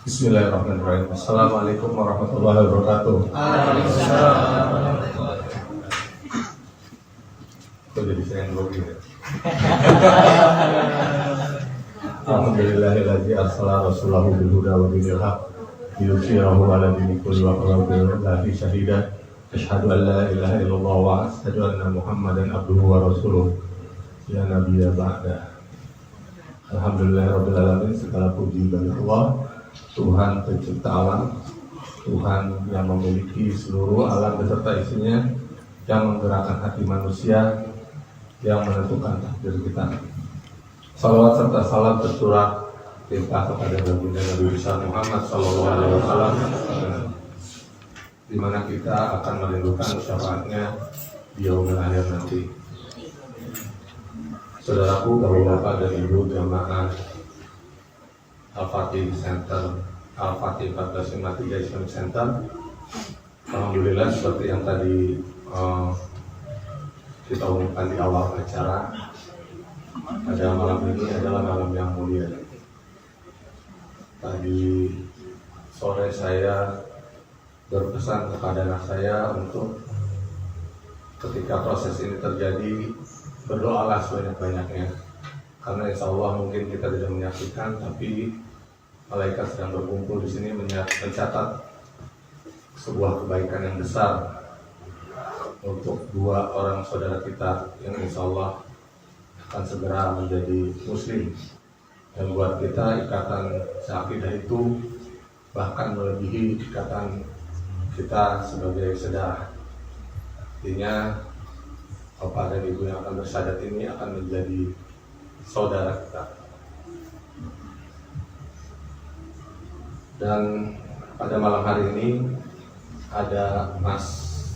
Bismillahirrahmanirrahim. Assalamualaikum warahmatullahi wabarakatuh. Kok jadi saya yang grogi ya? Alhamdulillahilladzi arsala rasulahu bil huda wa dinil haq liyudhhirahu 'ala dini kulli wa kafa billahi shahida. Asyhadu an la ilaha illallah wa asyhadu anna Muhammadan abduhu wa rasuluh. Ya nabiyya ba'da. Alhamdulillahirabbil alamin, segala puji bagi Allah, Tuhan pencipta alam, Tuhan yang memiliki seluruh alam beserta isinya, yang menggerakkan hati manusia, yang menentukan takdir kita. Salawat serta salam tercurah limpah kepada baginda Nabi besar Muhammad SAW, di mana kita akan merindukan syafaatnya di yaumil akhir nanti. Saudaraku, bapak dan ibu jamaah Al-Fatih Center, Al-Fatih 1453 Islamic Center, alhamdulillah seperti yang tadi kita umumkan di awal acara, pada malam ini adalah malam yang mulia. Tadi sore saya berpesan kepada anak saya untuk ketika proses ini terjadi, berdoalah sebanyak-banyaknya, karena insya Allah mungkin kita tidak menyaksikan, tapi malaikat sedang berkumpul di sini mencatat sebuah kebaikan yang besar untuk dua orang saudara kita yang insya Allah akan segera menjadi muslim. Dan buat kita ikatan seakidah itu bahkan melebihi ikatan kita sebagai saudara. Artinya bapak dan ibu yang akan bersyahadat ini akan menjadi saudara kita. Dan pada malam hari ini ada Mas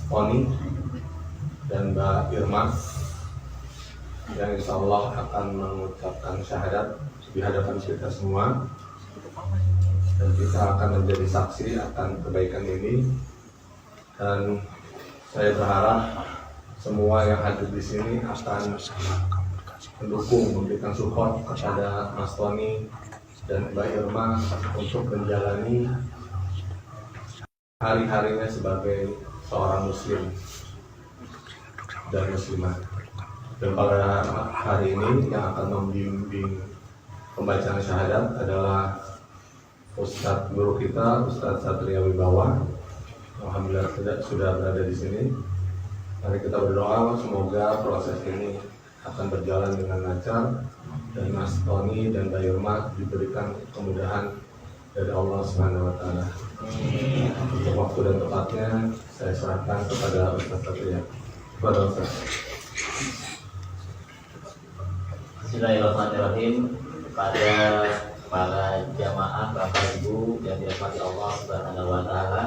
Tony dan Mbak Irma yang insya Allah akan mengucapkan syahadat di hadapan kita semua, dan kita akan menjadi saksi akan kebaikan ini. Dan saya berharap semua yang hadir di sini akan mendukung, memberikan support kepada Mas Tony dan Mbak Irma untuk menjalani hari-harinya sebagai seorang muslim dan muslimah. Dan pada hari ini yang akan membimbing pembacaan syahadat adalah Ustadz guru kita, Ustadz Satria Wibawa. Alhamdulillah sudah berada di sini. Mari kita berdoa semoga proses ini akan berjalan dengan lancar dan Mas Tony dan Mbak Irma diberikan kemudahan dari Allah Subhanahu wa taala. Untuk waktu dan tempatnya saya serahkan kepada Ustaz Satria. Kepada Ustaz. Bismillahirrahmanirrahim. Kepada para jamaah Bapak Ibu yang dirahmati Allah Subhanahu wa taala.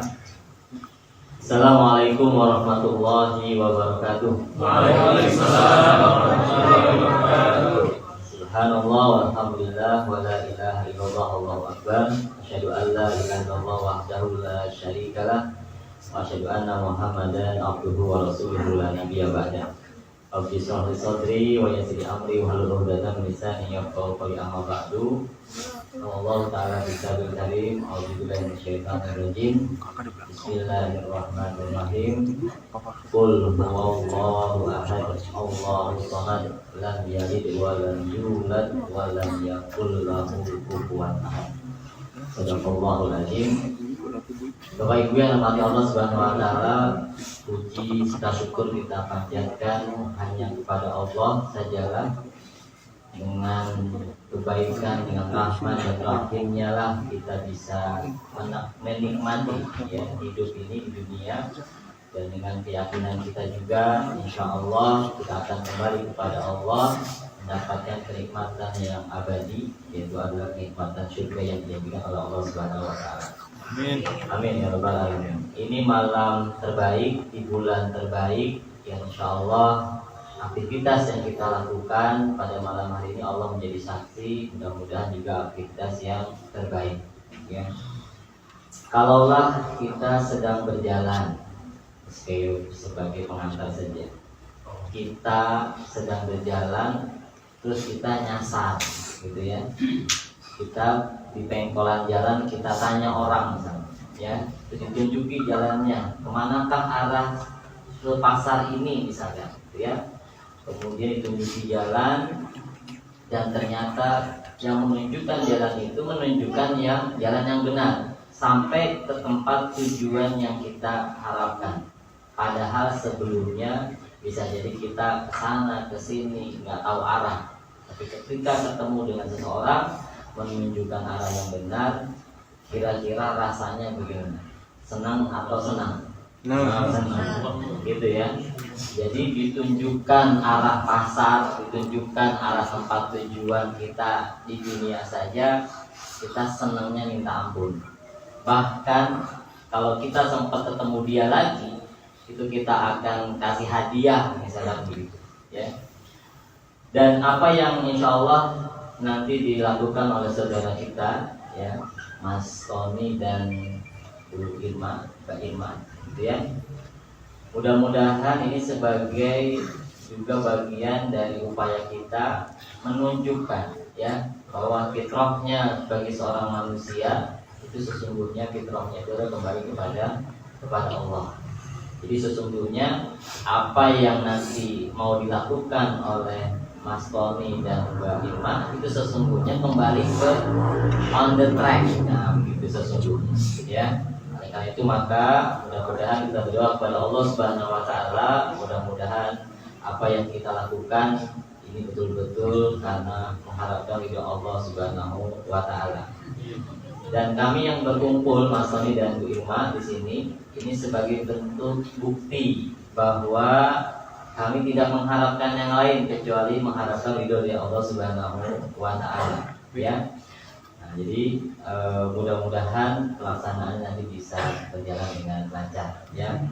Assalamualaikum warahmatullahi wabarakatuh. Waalaikumsalam warahmatullahi wabarakatuh. Subhanallah walhamdulillah wa la ilaha illallah wallahu akbar. Asyhadu an la ilaha illallah wahdahu la syarikalah wa asyhadu anna Muhammadan abduhu wa rasuluhu la nabiyya ba'da. Rabbi shrah li sadri wa yassir li amri wa hlul 'uqdatam min lisani yafqahu qawli, amma ba'du. Allah Ta'ala bisabil karim, a'udzubillahi minasyaitonir rajim. Bismillahirrahmanirrahim. Qul huwallahu ahad, Allahus samad, lam yalid wa lam yulad wa lam yakul lahu kufuwan ahad. Shadaqallahul azim. Bapak Ibu yang dirahmati Allah Subhanahu wa taala, puji serta syukur kita panjatkan hanya kepada Allah sajalah. Dengan kebaikan, dengan rahmat dan rahimnya lah kita bisa menikmati ya, hidup ini di dunia. Dan dengan keyakinan kita juga, insya Allah kita akan kembali kepada Allah, mendapatkan kenikmatan yang abadi, yaitu adalah kenikmatan surga yang dijanjikan oleh Allah Subhanahu wa taala. Amin. Amin ya rabbal alamin. Ini malam terbaik di bulan terbaik yang insya Allah aktivitas yang kita lakukan pada malam hari ini Allah menjadi saksi, mudah-mudahan juga aktivitas yang terbaik ya. Kalaulah kita sedang berjalan sebagai pengantar saja, kita sedang berjalan terus kita nyasar gitu ya, kita di pengkolan jalan kita tanya orang misalnya ya, terus ditunjuki jalannya kemanakah arah ke pasar ini misalnya gitu ya, kemudian ditunjuki jalan dan ternyata yang menunjukkan jalan itu menunjukkan yang jalan yang benar sampai ke tempat tujuan yang kita harapkan, padahal sebelumnya bisa jadi kita ke sana ke sini nggak tahu arah. Tapi ketika ketemu dengan seseorang menunjukkan arah yang benar, kira-kira rasanya bagaimana? Senang atau senang? Senang, gitu ya. Jadi ditunjukkan arah pasar, ditunjukkan arah tempat tujuan kita di dunia saja, kita senangnya minta ampun. Bahkan kalau kita sempat ketemu dia lagi, itu kita akan kasih hadiah misalnya begitu, ya. Dan apa yang insya Allah nanti dilakukan oleh saudara kita ya, Mas Tony dan Bu Irma, Mbak Irma gitu ya. Mudah-mudahan ini sebagai juga bagian dari upaya kita menunjukkan ya bahwa fitrahnya bagi seorang manusia itu sesungguhnya fitrahnya itu kembali kepada Allah. Jadi sesungguhnya apa yang nanti mau dilakukan oleh Mas Tony dan Mbak Irma itu sesungguhnya kembali ke on the track, nah begitu sesungguhnya ya. Oleh karena itu maka mudah-mudahan kita berdoa kepada Allah Subhanahu Wa Taala, mudah-mudahan apa yang kita lakukan ini betul-betul karena mengharapkan ridho Allah Subhanahu Wa Taala. Dan kami yang berkumpul Mas Tony dan Bu Irma di sini ini sebagai bentuk bukti bahwa kami tidak mengharapkan yang lain kecuali mengharapkan ridho dari Allah Subhanahu Wa Taala ya. Nah, jadi mudah-mudahan pelaksanaan nanti bisa berjalan dengan lancar ya.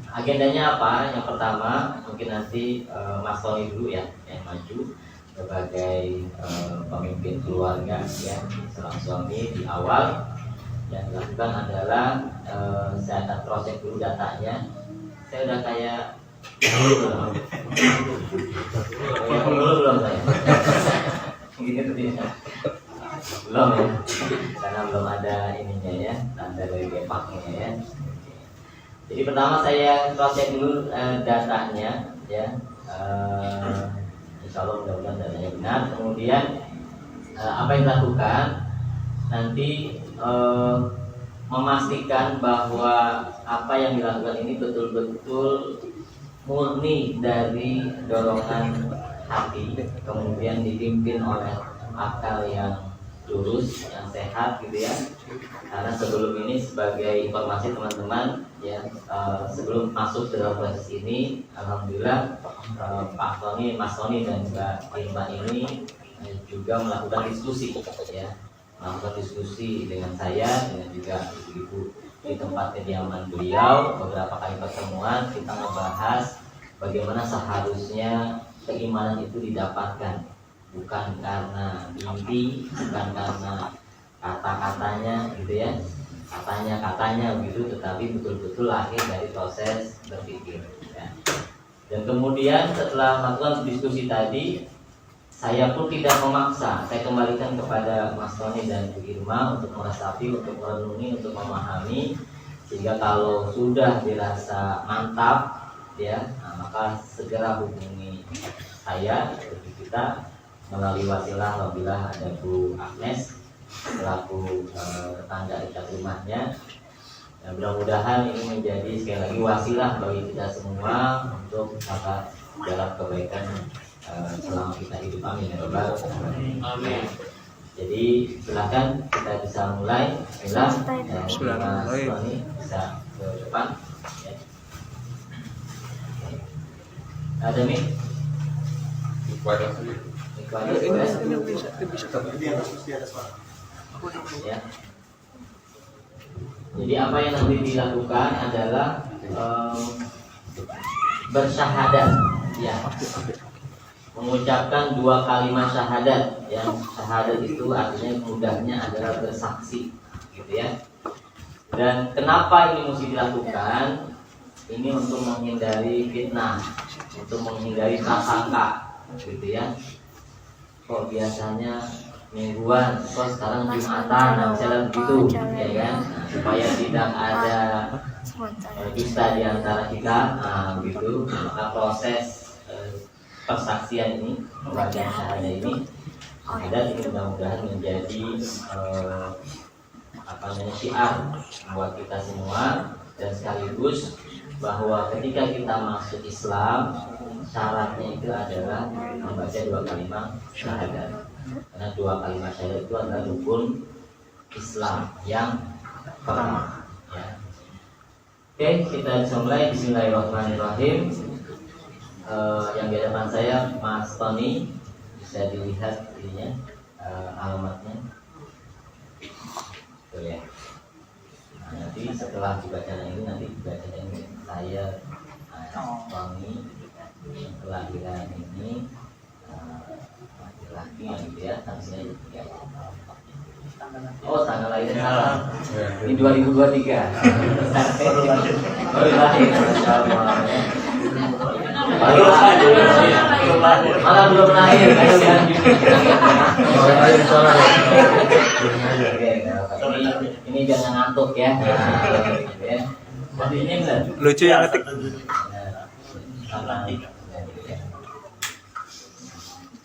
Agendanya apa? Yang pertama mungkin nanti Mas Tony dulu ya yang maju sebagai pemimpin keluarga ya, seorang suami di awal. Yang dilakukan adalah saya akan cross check dulu datanya. Saya udah kayak belum saya. Gini tadinya. Belum ya. Karena belum ada ininya ya, tanda dari Gepaknya ya. Jadi pertama saya cross check dulu datanya ya. Insya Allah mudah-mudahan datanya benar. Kemudian apa yang dilakukan nanti memastikan bahwa apa yang dilakukan ini betul-betul murni dari dorongan hati, kemudian dipimpin oleh akal yang lurus, yang sehat gitu ya. Karena sebelum ini sebagai informasi teman-teman ya, sebelum masuk ke dalam proses ini, alhamdulillah Pak Tony, Mas Tony dan Mbak Irma ini juga melakukan diskusi ya, melakukan diskusi dengan saya, dengan juga ibu-ibu di tempat kediaman beliau. Beberapa kali pertemuan kita membahas bagaimana seharusnya keimanan itu didapatkan, bukan karena mimpi, bukan karena kata-katanya gitu ya, katanya begitu, tetapi betul-betul lahir dari proses berpikir ya. Dan kemudian setelah melakukan diskusi tadi, saya pun tidak memaksa, saya kembalikan kepada Mas Tony dan Bu Irma untuk meresapi, untuk merenungi, untuk memahami, sehingga kalau sudah dirasa mantap ya, nah, maka segera hubungi saya, seperti kita melalui wasilah apabila ada Bu Agnes selaku tetangga dekat rumahnya. Dan mudah-mudahan ini menjadi sekali lagi wasilah bagi kita semua untuk dapat jalan kebaikan selama kita hidup, amin ya rabbal alamin. Jadi silakan kita bisa mulai. Bismillah. Mas Tony bisa ke depan ya. Ada nih ya. Jadi apa yang nanti dilakukan adalah bersyahadat ya, mengucapkan 2 kalimat syahadat. Yang syahadat itu artinya mudahnya adalah bersaksi gitu ya. Dan kenapa ini mesti dilakukan? Ini untuk menghindari fitnah untuk menghindari prasangka, gitu ya. Kok biasanya mingguan, kok sekarang Jumatan, nah, misalnya begitu, ya kan? Nah, supaya tidak ada dusta di antara kita, nah, begitu. Maka proses persaksian ini, pembacaan syahadat ini, syahadat ini mudah-mudahan menjadi syiar buat kita semua, dan sekaligus bahwa ketika kita masuk Islam syaratnya itu adalah membaca 2 kalimat syahadat, karena 2 kalimat syahadat itu adalah rukun Islam yang pertama ya. Oke, kita bisa mulai. Bismillahirrahmanirrahim. Yang di hadapan saya Mas Tony, bisa dilihat ininya, alamatnya. Tuh ya. Nah, nanti setelah dibacanya ini, nanti dibacanya ini saya Tony yang kelahiran ini laki-laki gitu ya, sanksinya ya. Oh, tanggal lahirnya salah. Ini 2023. Baru lahir. Malah belum lahir. Ini jangan ngantuk ya. Ini enggak Lucu yang ngetik.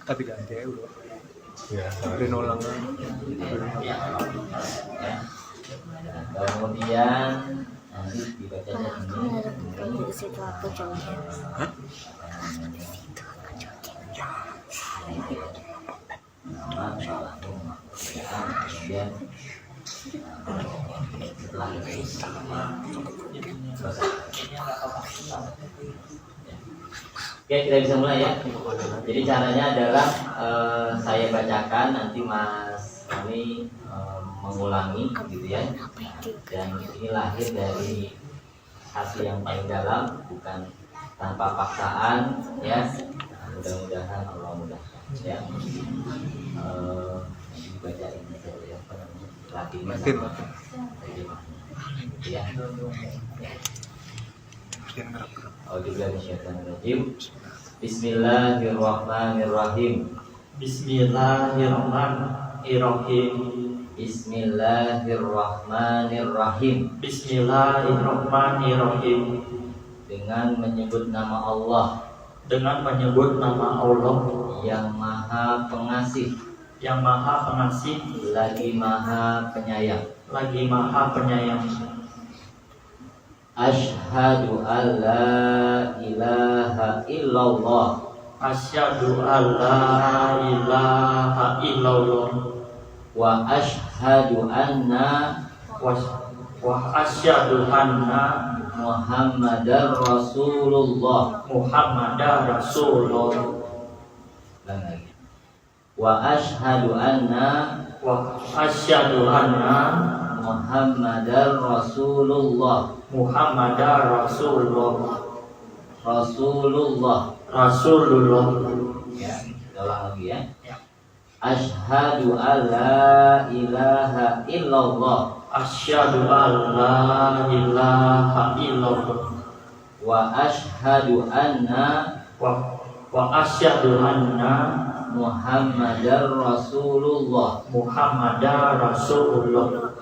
Tapi ganti ya udah. Ya, Renolang. Kemudian nanti dibacanya ini. Kemudian setelah oke, kita bisa mulai ya. Jadi caranya adalah saya bacakan, nanti Mas kami mengulangi gitu ya. Dan ini lahir dari hati yang paling dalam, bukan tanpa paksaan ya. Mudah-mudahan Allah mudahkan ya. Bacain aja ya, lagi ya. Bismillahirrahmanirrahim. Bismillahirrahmanirrahim. Bismillahirrahmanirrahim. Bismillahirrahmanirrahim. Dengan menyebut nama Allah, Dengan menyebut nama Allah yang Maha Pengasih, yang Maha Pengasih, lagi Maha Penyayang. lagi Maha Penyayang. Asyhadu an la ilaha illallah Asyhadu an la ilaha illallah wa asyhadu anna wa asyhadu anna Muhammadar Rasulullah. Muhammadar Rasulullah. Dan lagi. Wa asyhadu anna Wa asyhadu anna Muhammadar Rasulullah. Muhammadar Rasulullah. Rasulullah. Rasulullah. Ya, ulang lagi ya. Ya. Asyhadu an la ilaha illallah Asyhadu an la ilaha illallah wa asyhadu anna wa asyhadu anna Muhammadar Rasulullah. Muhammadar Rasulullah.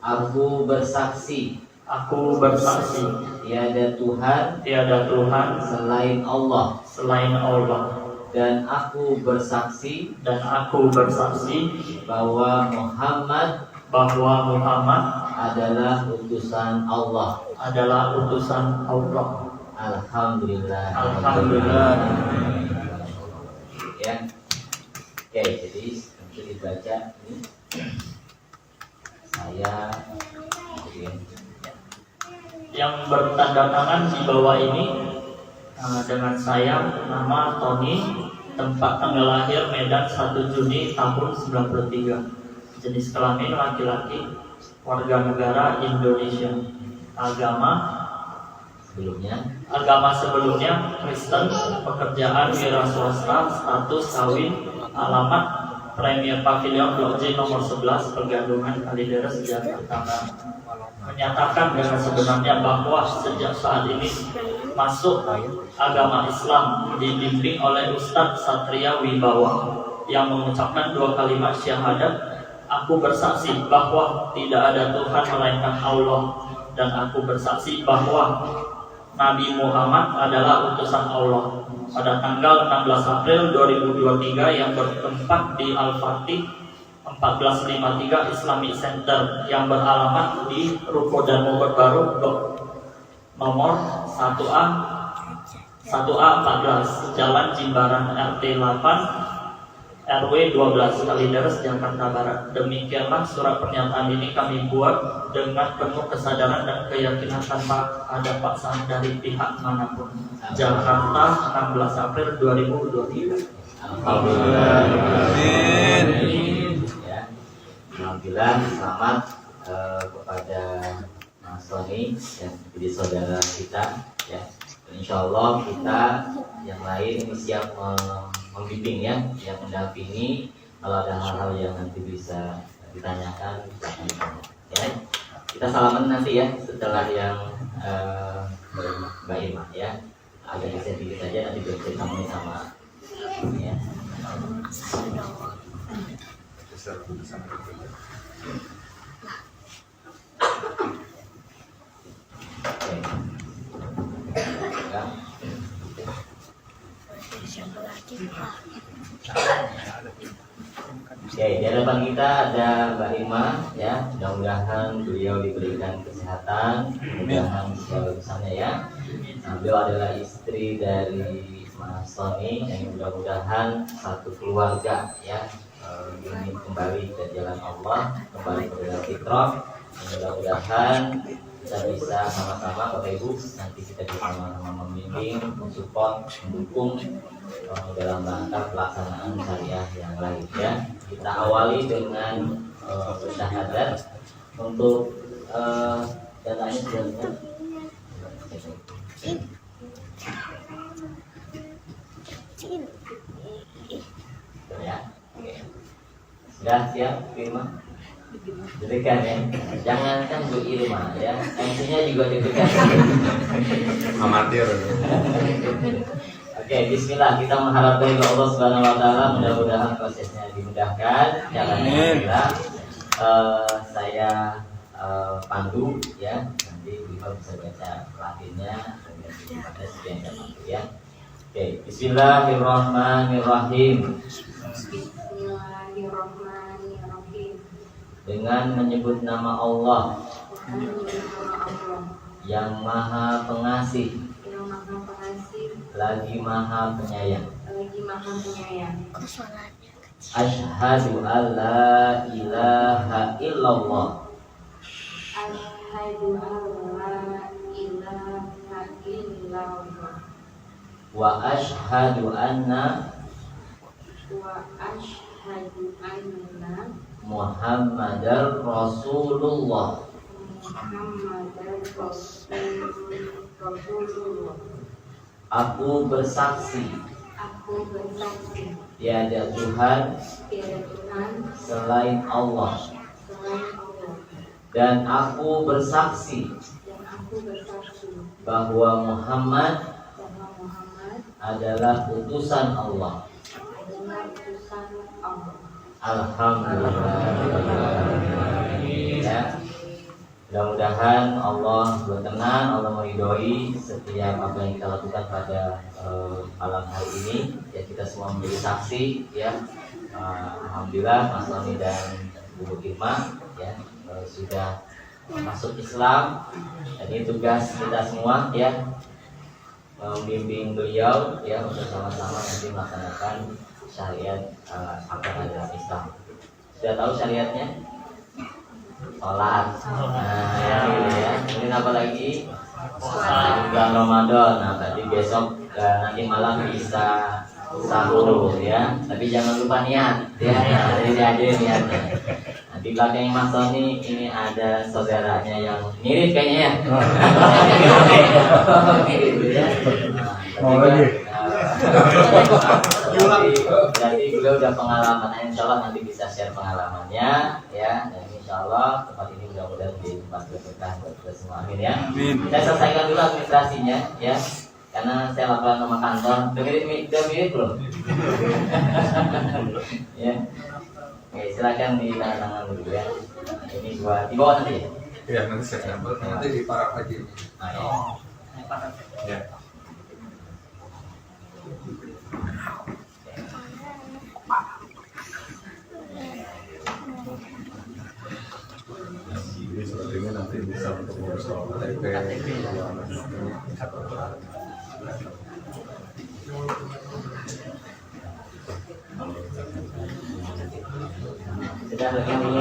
Aku bersaksi Aku bersaksi tiada Tuhan tiada Tuhan selain Allah, selain Allah, dan aku bersaksi bahwa Muhammad adalah utusan Allah. adalah utusan Allah. Alhamdulillah. Alhamdulillah. Ya. Oke, jadi untuk dibaca ini saya Yang bertanda tangan di bawah ini dengan saya, nama Tony, tempat tanggal lahir Medan 1 Juni tahun 93, jenis kelamin laki-laki, warga negara Indonesia, agama sebelumnya Kristen, pekerjaan wira swasta, status kawin, alamat Premier Pavilion Blok J nomor 11, Pergandungan Kalideres, Jakarta. menyatakan dengan sebenarnya bahwa sejak saat ini masuk agama Islam dibimbing oleh Ustadz Satria Wibawa yang mengucapkan 2 kalimat syahadat. Aku bersaksi bahwa tidak ada Tuhan melainkan Allah, dan aku bersaksi bahwa Nabi Muhammad adalah utusan Allah. Pada tanggal 16 April 2023 yang bertempat di Al-Fatih 1453 Islamic Center yang beralamat di Ruko dan Bogor Baru nomor 1A 14 Jalan Jimbaran RT 8 RW 12 Kalideres Jakarta Barat. Demikianlah surat pernyataan ini kami buat dengan penuh kesadaran dan keyakinan tanpa ada paksaan dari pihak manapun. Jakarta 16 April 2023. Alhamdulillah. Ya. Alhamdulillah, selamat kepada Mas Tony yang menjadi saudara kita ya. Insya Allah kita yang lain ini siap membimbing ya, yang mendampingi. Kalau ada hal-hal yang nanti bisa ditanyakan, silakan ditanya ya. Kita salaman nanti ya setelah yang Mbak Irma ya. Agak sedikit saja nanti bercerita sama ya. Oke, di hadapan kita ada Mbak Irma ya. Mudah-mudahan beliau diberikan kesehatan, mudah-mudahan segala urusannya ya. Nah, beliau adalah istri dari Mas Tony yang mudah-mudahan satu keluarga ya ini kembali ke jalan Allah, kembali ke jalan fitrah. Mudah-mudahan kita bisa sama-sama Bapak Ibu nanti kita bisa sama-sama membimbing, mensupport, mendukung dalam rangka pelaksanaan syariah yang lain ya. Kita awali dengan bersyahadat untuk datanya sudah ya. Oke. Sudah siap Irma? Diberikan ya. Jangankan Bu Irma ya, MC-nya juga diberikan. Amatir. Oke, bismillah, kita mengharap dari Allah Subhanahu wa taala, mudah-mudahan prosesnya dimudahkan. Jalannya mudah. Saya pandu ya, nanti beliau bisa baca latinnya dan pada sekian waktu ya. Oke, bismillahirrahmanirrahim. Bismillahirrahmanirrahim. Dengan menyebut nama Allah yang Maha Pengasih, lagi Maha Penyayang. Asyhadu an la ilaha illallah. Asyhadu an la ilaha illallah. Wa asyhadu anna Muhammadar Rasulullah. Aku bersaksi tiada Tuhan selain Allah, dan aku bersaksi bahwa Muhammad adalah utusan Allah. Alhamdulillah ya. Mudah-mudahan Allah berkenan, Allah meridhoi setiap apa yang kita lakukan pada malam hari ini ya. Kita semua menjadi saksi ya. Alhamdulillah Mas Tony dan Bu Irma ya sudah masuk Islam, dan ini tugas kita semua ya, membimbing beliau ya untuk sama-sama nanti melaksanakan syariat agama Islam. Sudah tahu syariatnya? Sholat. Nah, ya. Kemudian apa lagi? Bulan Ramadan. Nah, berarti besok nanti malam bisa sahur ya. Tapi jangan lupa niat ya. Jadi ada niatnya. Nah, di belakang Mas Tony ini ada saudaranya yang mirip kayaknya ya. Mirip ya. Nah, Berarti beliau udah pengalaman, insya Allah nanti bisa share pengalamannya ya. Dan insya Allah tempat ini mudah-mudahan di tempat berkah buat kita semua, amin ya. Saya selesaikan dulu administrasinya ya, karena saya laporan nama kantor. Udah mirip belum? Ya. Oke, silakan di tangan dulu ya. Ini di bawah nanti ya. Iya, nanti saya sampel. Nanti di para pagi. Ya. Jadi sepertinya nanti bisa untuk mengurus soal KTP. Sudah lagi dulu.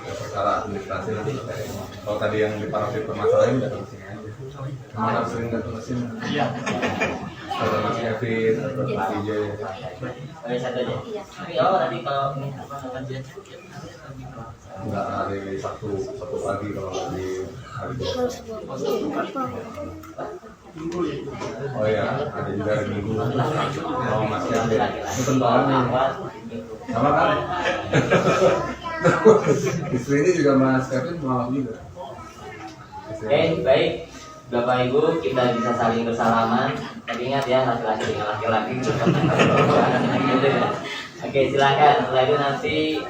Perkara administrasi nanti. Kalau tadi yang di para permasalahan datang ke sini aja. Kemarin sering datang ke sini. Iya. Ada Mas Kevin, ada Mas DJ. Oke, satu aja. Oh, nanti kalau ini apa namanya? Enggak hari Sabtu pagi kalau lagi hari biasa. Oh ya, ada juga hari Minggu. Oh Mas Kevin, itu tentuan nih. Sama kan? Istri ini juga Mas Kevin malam juga. Oke, baik. Bapak Ibu, kita bisa saling bersalaman. Tapi ingat ya, laki-laki dengan laki-laki. Oke, silakan. Setelah itu nanti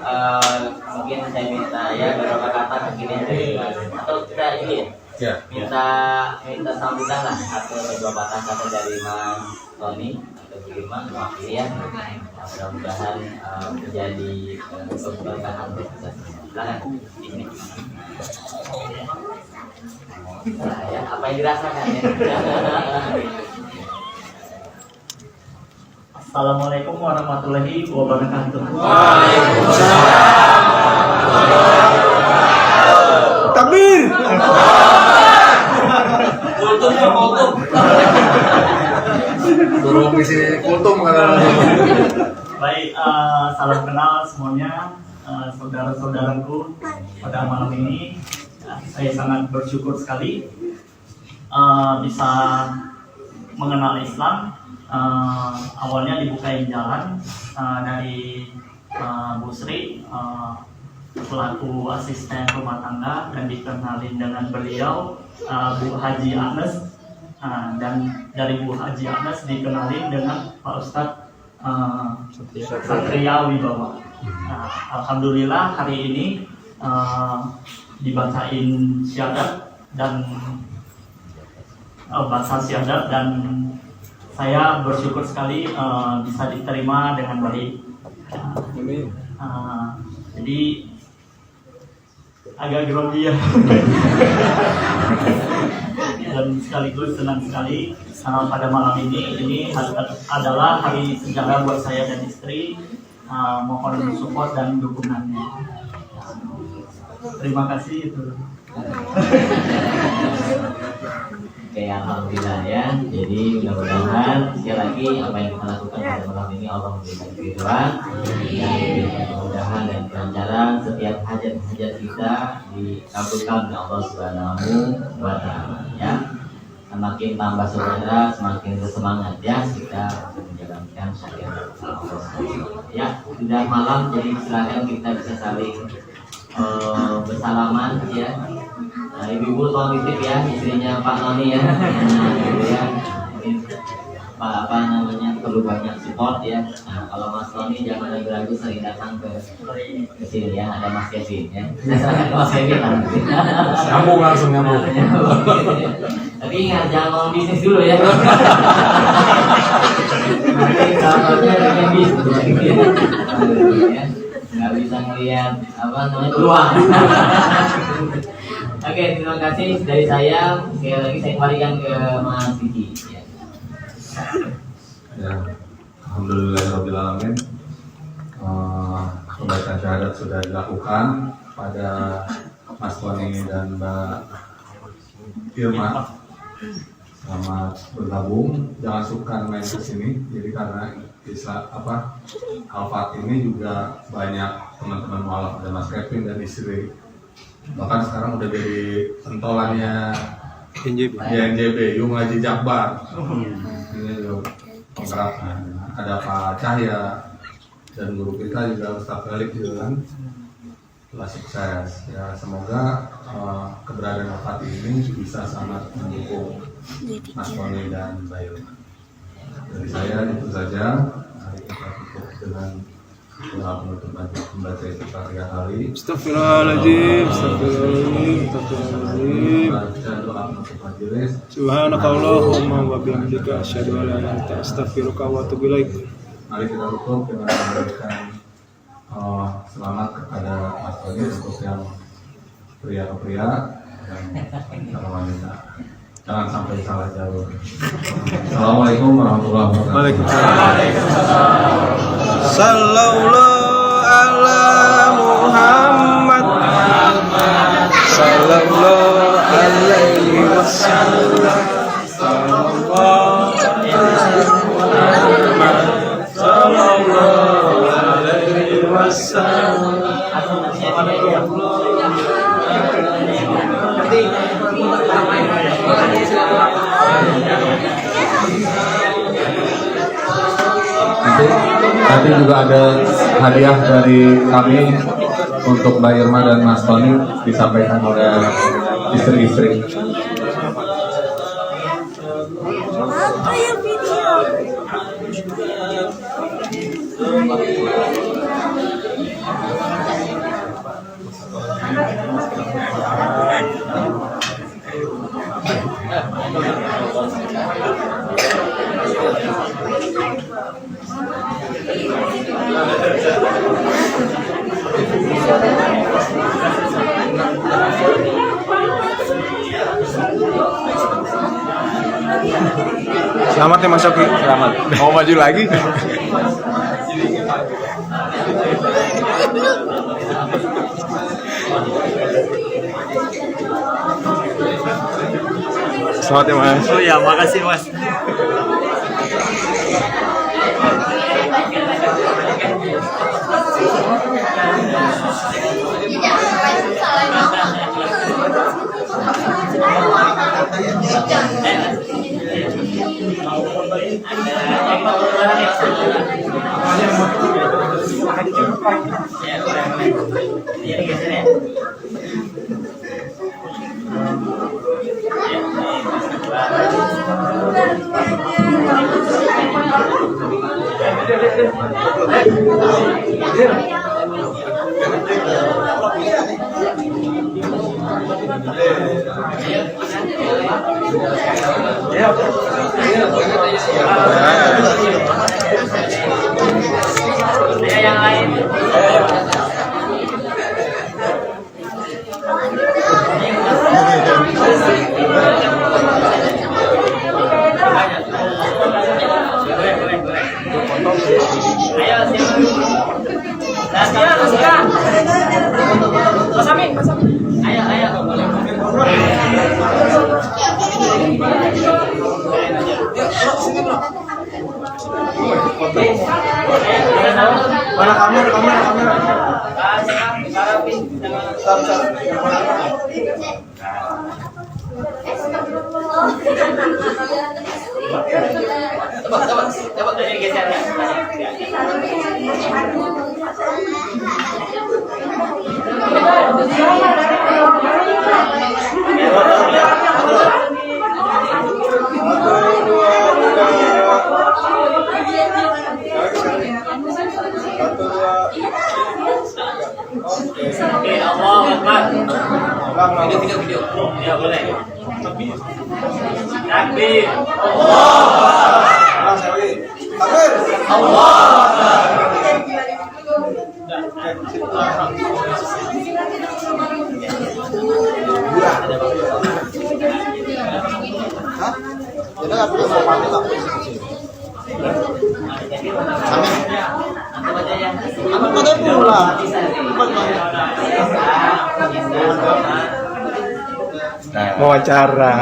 mungkin saya minta ya beberapa kata mungkin dari Mas, atau kita ini ya, minta sambutan lah atau beberapa kata dari Mas Tony atau Bagaimana mewakili ya. Mudah-mudahan menjadi keberkahan untuk kita semua. Silakan di sini. Nah, ya, apa yang dirasakan ya? Assalamualaikum warahmatullahi wabarakatuh. Takbir. Kultum ya kultum. Suruh misi kultum kan. Baik, salam kenal semuanya, saudara-saudaraku pada malam ini. Saya sangat bersyukur sekali bisa mengenal Islam. Awalnya dibukain jalan dari Bu Sri selaku asisten rumah tangga dan dikenalin dengan beliau Bu Haji Agnes, dan dari Bu Haji Agnes dikenalin dengan Pak Ustadz Satria Wibawa. Alhamdulillah hari ini dibacain syahadat dan baca syahadat dan saya bersyukur sekali bisa diterima dengan baik. Jadi agak grogi ya. Dan sekaligus senang sekali pada malam ini adalah hari sejarah buat saya dan istri. Mohon support dan dukungannya. Terima kasih itu. Oke, alhamdulillah ya. Jadi mudah-mudahan sekali lagi apa yang kita lakukan pada malam ini Allah memberikan keridhaan dan kemudahan dan kelancaran setiap hajat-hajat kita dikabulkan oleh Allah Subhanahu wa taala ya. Semakin tambah saudara, semakin bersemangat ya kita untuk menjalankan syariat Allah Subhanahu ya. Sudah malam, jadi silakan kita bisa saling bersalaman ya. Ibu-ibu tolong titip ya istrinya Pak Noni ya. Gitu ya. apa namanya perlu banyak support ya. Nah, kalau Mas Tony jangan ragu-ragu sering datang ke sini ya, ada Mas Kevin ya. Mas Kevin nanti. Nyambung langsung nyambung. Tapi ingat jangan ngomong bisnis dulu ya. Nanti contohnya dengan bisnis ya. Nggak bisa ngelihat apa namanya peluang. Oke, terima kasih dari saya. Sekali lagi saya kembalikan ke Mas Diki. Ya, alhamdulillahirobbilalamin. Pembacaan syahadat sudah dilakukan pada Mas Tony dan Mbak Irma. Selamat bergabung. Jangan sukar main ke sini. Jadi karena Alfat ini juga banyak teman-teman mualaf, ada Mas Kevin dan istri. Bahkan sekarang udah jadi pentolannya NJB, Yung Haji Jakbar. Ini juga penggerak. Ada Pak Cahya dan guru kita juga Ustaz Felix juga kan telah sukses. Ya semoga keberadaan Alfat ini bisa sangat mendukung Mas Tony dan Mbak Irma. Dari saya itu saja. Mari kita tutup dengan doa penutup membaca Istighfar 3 kali. Astagfirullahaladzim, astagfirullahaladzim, astagfirullahaladzim. Baca doa penutup majelis. Subhanakallahumma wa bihamdika asyhadu an la ilaha illa anta astaghfiruka wa atubu ilaik. Mari kita tutup dengan memberikan selamat kepada Mas Tony untuk yang pria ke pria dan para wanita. Jangan sampai salah jalur. Assalamualaikum warahmatullahi wabarakatuh. Waalaikumsalam. Sallallahu ala Muhammad. Sallallahu alaihi wasallam. Sallallahu alaihi wasallam. Nanti juga ada hadiah dari kami untuk Mbak Irma dan Mas Tony disampaikan oleh istri-istri. Selamat ya Mas Sofi. Selamat. Mau maju lagi? Selamat ya Mas. Oh ya, makasih Mas. Yang lain. Ayo, siapa? Mas Amin. Ayo. Mana kamera? Coba dari geser ya. video. Ya boleh. Takbir. Wawancara.